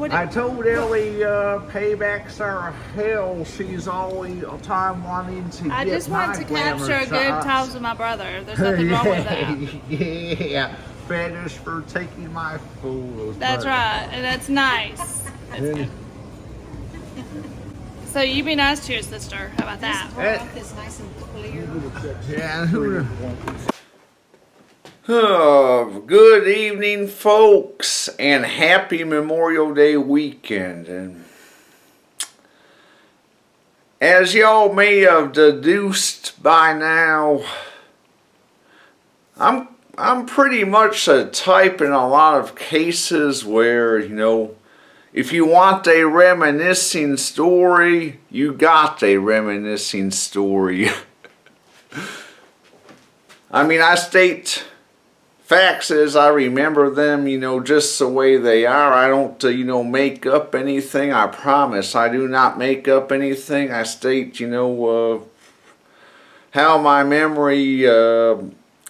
I told Ellie paybacks are hell. She's always time wanting to I get just want my to glamour capture good shots. times with my brother. There's nothing wrong with that. Yeah, fetish for taking my photos. That's right, and that's nice. That's good. So you be nice to your sister. How about that? It's nice and clear. Yeah, good evening, folks, and happy Memorial Day weekend. And as y'all may have deduced by now, I'm pretty much a type in a lot of cases where, if you want a reminiscing story, you got a reminiscing story. I mean, I state facts as I remember them, just the way they are. I don't, make up anything. I promise I do not make up anything. I state, how my memory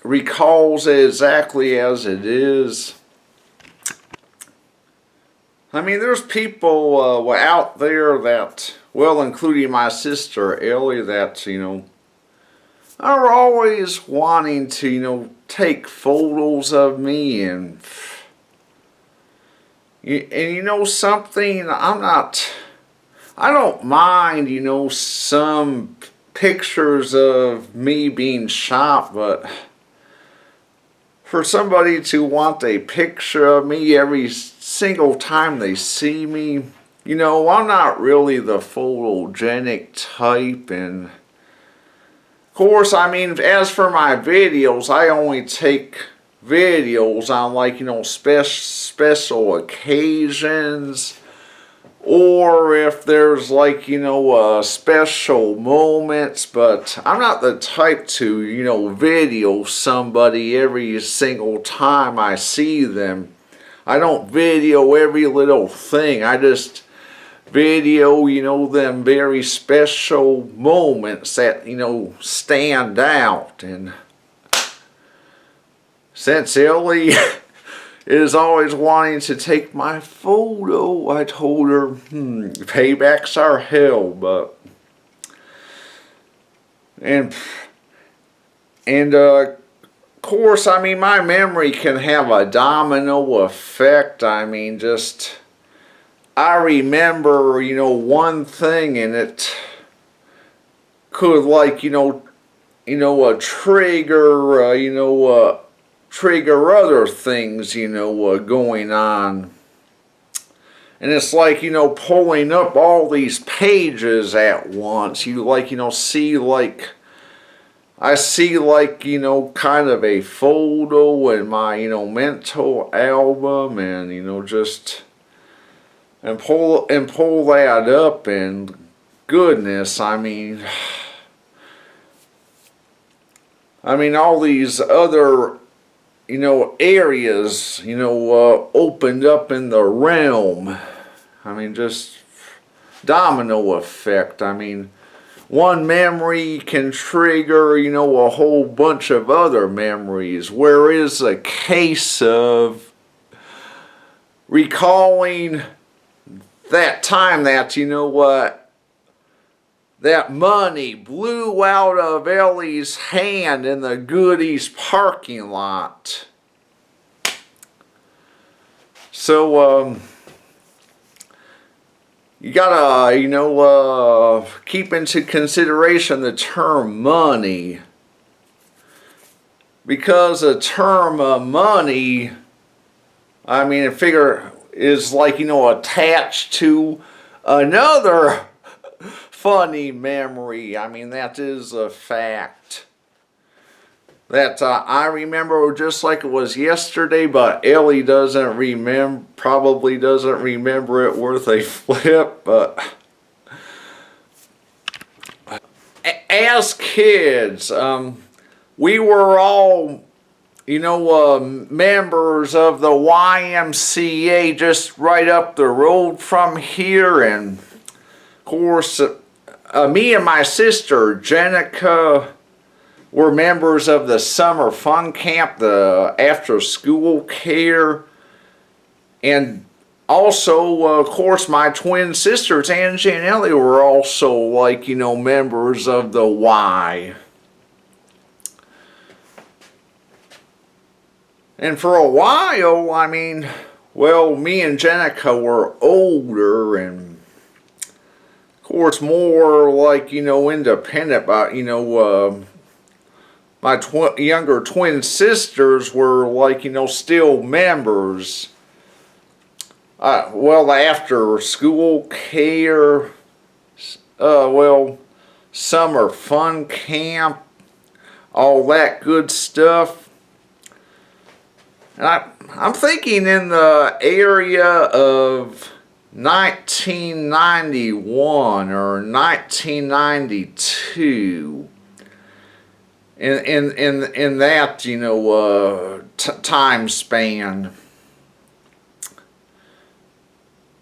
recalls it exactly as it is. I mean, there's people out there that, well, including my sister Ellie, that, are always wanting to, take photos of me and something, I don't mind, some pictures of me being shot, but for somebody to want a picture of me every single time they see me, I'm not really the photogenic type. And of course, I mean, as for my videos, I only take videos on special occasions, or if there's special moments. But I'm not the type to video somebody every single time I see them. I don't video every little thing. I just video, them very special moments that, stand out. And since Ellie is always wanting to take my photo, I told her, paybacks are hell, but... And of course, I mean, my memory can have a domino effect. I mean, I remember, one thing, and it could, trigger other things, going on. And it's like, pulling up all these pages at once. I see, kind of a photo in my, mental album, and, and pull that up, and goodness, I mean, all these other, areas, opened up in the realm. I mean, just domino effect. I mean, one memory can trigger, a whole bunch of other memories. Whereas a case of recalling that time that, that money blew out of Ellie's hand in the Goodies parking lot. So, you gotta, keep into consideration the term money. Because a term money, I mean, I figure is attached to another funny memory. I mean, that is a fact that I remember just like it was yesterday, but Ellie probably doesn't remember it worth a flip. But as kids, we were all members of the YMCA just right up the road from here. And of course, me and my sister Jenica were members of the summer fun camp, the after school care. And also, of course, my twin sisters, Angie and Ellie, were also like, members of the Y. And for a while, I mean, well, me and Jenica were older and, of course, more like, independent, but, my younger twin sisters were like, still members. Well, after school care, summer fun camp, all that good stuff. And I'm thinking in the area of 1991 or 1992. In that, time span.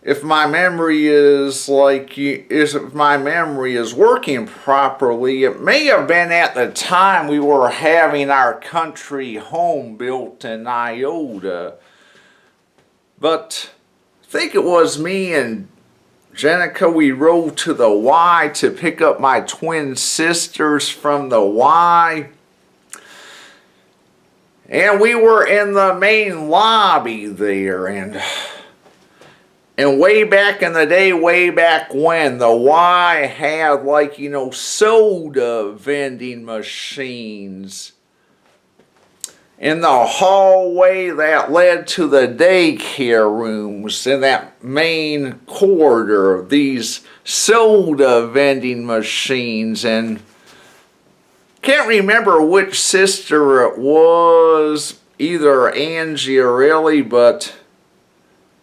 If my memory is if my memory is working properly, it may have been at the time we were having our country home built in Iota. But I think it was me and Jenica, we rode to the Y to pick up my twin sisters from the Y. And we were in the main lobby there, and way back in the day, way back when, the Y had soda vending machines in the hallway that led to the daycare rooms in that main corridor. These soda vending machines, and can't remember which sister it was, either Angie or Ellie, but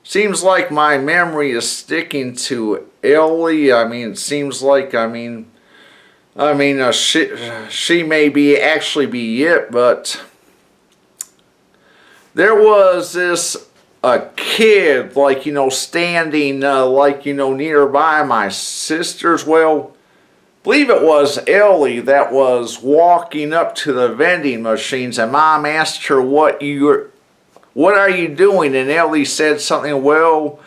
seems like my memory is sticking to Ellie. I mean, it seems like, she may be actually be it, but there was this a kid standing nearby my sisters. Well, I believe it was Ellie that was walking up to the vending machines, and Mom asked her, what are you doing? And Ellie said something, well,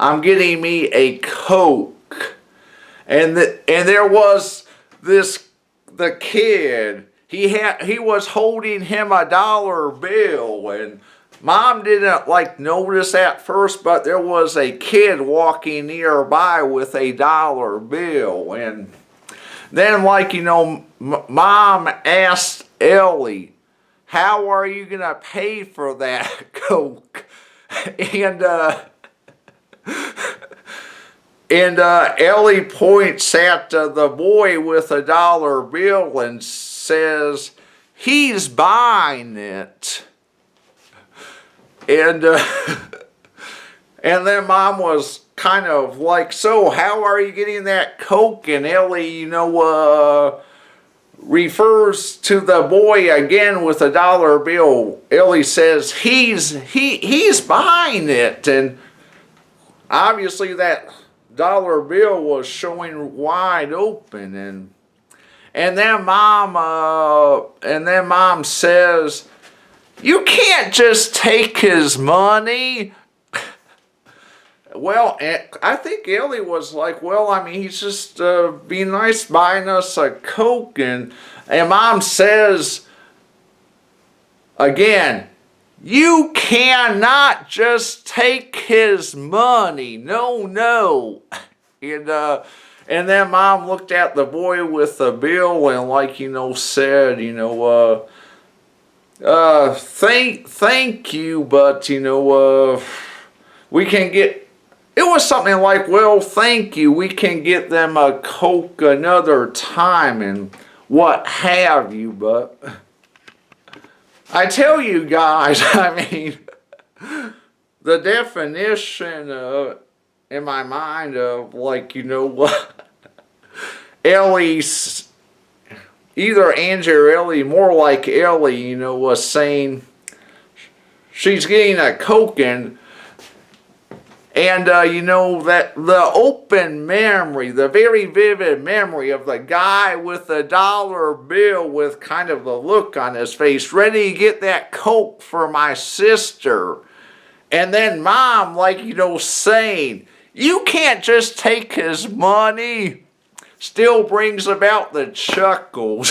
I'm getting me a Coke. And there was the kid, he was holding him $1 bill, and Mom didn't notice at first, but there was a kid walking nearby with a $1 bill. And then Mom asked Ellie, how are you going to pay for that Coke? And Ellie points at the boy with a $1 bill and says, he's buying it. And then Mom was kind of so how are you getting that Coke? And Ellie, refers to the boy again with a $1 bill. Ellie says, he's buying it. And obviously that $1 bill was showing wide open. And then Mom says, you can't just take his money. Well, I think Ellie was he's just being nice, buying us a Coke. And Mom says, again, you cannot just take his money. No. And then Mom looked at the boy with the bill and said, thank you, but we can get. It was something well, thank you, we can get them a Coke another time and what have you, but I tell you guys, the definition in my mind of Ellie's, either Angie or Ellie, more like Ellie, was saying she's getting a Coke and that the open memory, the very vivid memory of the guy with the $1 bill with kind of the look on his face, ready to get that Coke for my sister. And then Mom, saying, you can't just take his money, still brings about the chuckles.